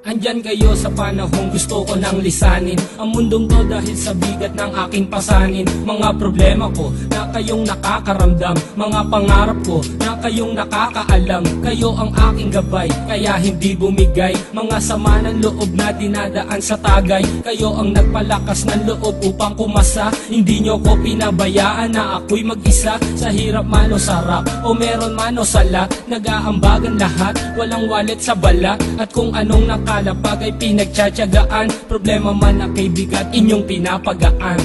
Andyan kayo sa panahong gusto ko nang lisanin ang mundong to dahil sa bigat ng aking pasanin. Mga problema ko na kayong nakakaramdam, mga pangarap ko na kayong nakakaalam. Kayo ang aking gabay, kaya hindi bumigay. Mga sama ng loob na dinadaan sa tagay, kayo ang nagpalakas ng loob upang kumasa. Hindi nyo ko pinabayaan na ako'y mag-isa. Sa hirap man o sarap, o meron man o sala, nag-aambagan lahat, walang wallet sa balat. At kung anong nakalapag ay pinagtsatsagaan, problema man na kay bigat, inyong pinapagaan.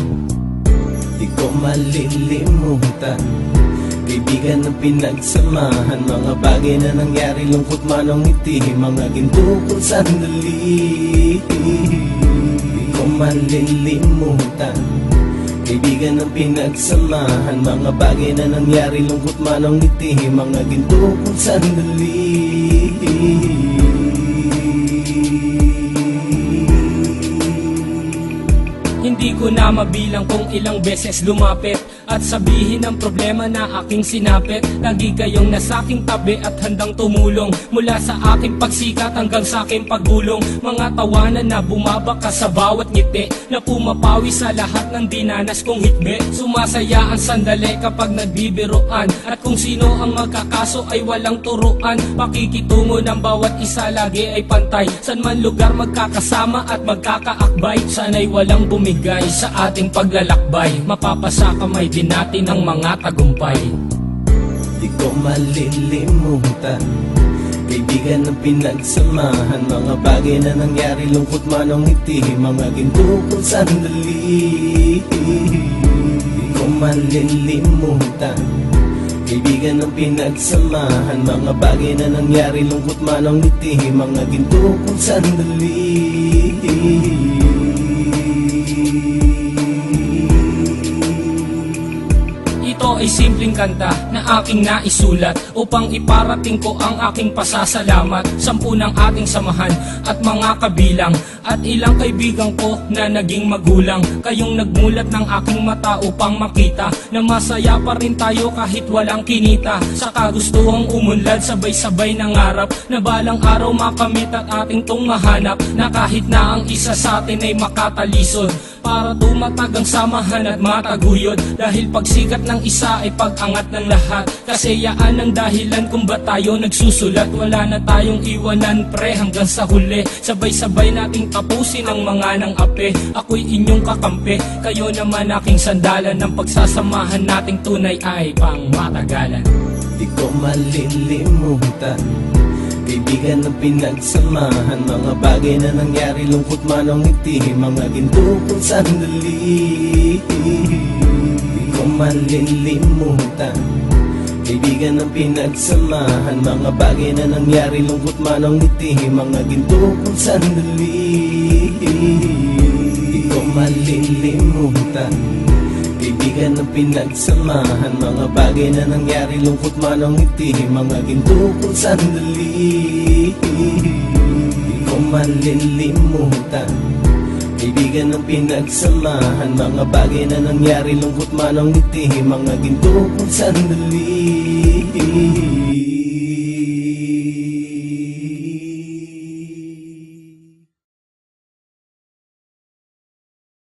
Di ko malilimutan, kaibigan ng pinagsamahan, mga bagay na nangyari, lungkot man ang ngiti, mga ginto kong sandali. Di ko malilimutan, kaibigan ng pinagsamahan, mga bagay na nangyari, lungkot man ang ngiti, mga ginto kong sandali. Hindi ko na mabilang kung ilang beses lumapit at sabihin ang problema na aking sinapit. Lagi kayong nasa aking tabi at handang tumulong, mula sa aking pagsikat hanggang sa aking paggulong. Mga tawanan na bumabaka sa bawat ngiti, na pumapawi sa lahat ng dinanas kong hitbe. Sumasaya ang sandali kapag nagbibiruan, at kung sino ang magkakaso ay walang turuan. Pakikitungo ng bawat isa lagi ay pantay, san man lugar magkakasama at magkakaakbay. Sana'y walang bumigay sa ating paglalakbay, mapapasa kamay din natin ang mga tagumpay. Di ko malilimutan, kaibigan ng pinagsamahan, mga bagay na nangyari, lungkot man ang ngiti, mga ginto kong sandali. Di ko malilimutan, kaibigan ng pinagsamahan, mga bagay na nangyari, lungkot man ang ngiti, mga ginto kong sandali. Ito ay simpleng kanta na aking naisulat upang iparating ko ang aking pasasalamat. 10 ng ating samahan at mga kabilang, at ilang kaibigan ko na naging magulang. Kayong nagmulat ng aking mata upang makita na masaya pa rin tayo kahit walang kinita. Sa kagustuhang umunlad, sabay-sabay nangarap na balang araw makamit at ating tong mahanap, na kahit na ang isa sa atin ay makatalisod, para tumatag ang samahan at mataguyod. Dahil pagsikat ng isa ay pag-angat ng lahat, kasi yaan ang dahilan kung ba't tayo nagsusulat. Wala na tayong iwanan pre hanggang sa huli, sabay-sabay nating tapusin ang mga nang ape. Ako'y inyong kakampi, kayo naman aking sandalan, ng pagsasamahan nating tunay ay pang matagalan. Di ko malilimutan, kaibigan ng pinagsamahan, mga bagay na nangyari, lungkot man ang ngiti, mga ginto kong sandali. Di ko malilimutan, kaibigan ng pinagsamahan, mga bagay na nangyari, lungkot man ang ngiti, mga ginto kong sandali. Di ko malilimutan, kaibigan ng pinagsamahan, mga bagay na nangyari, lungkot man ang ngiti, mga ginto kong sandali. Di ko malilimutan, kaibigan ng pinagsamahan, mga bagay na nangyari, lungkot man ang ngiti, mga ginto kong sandali.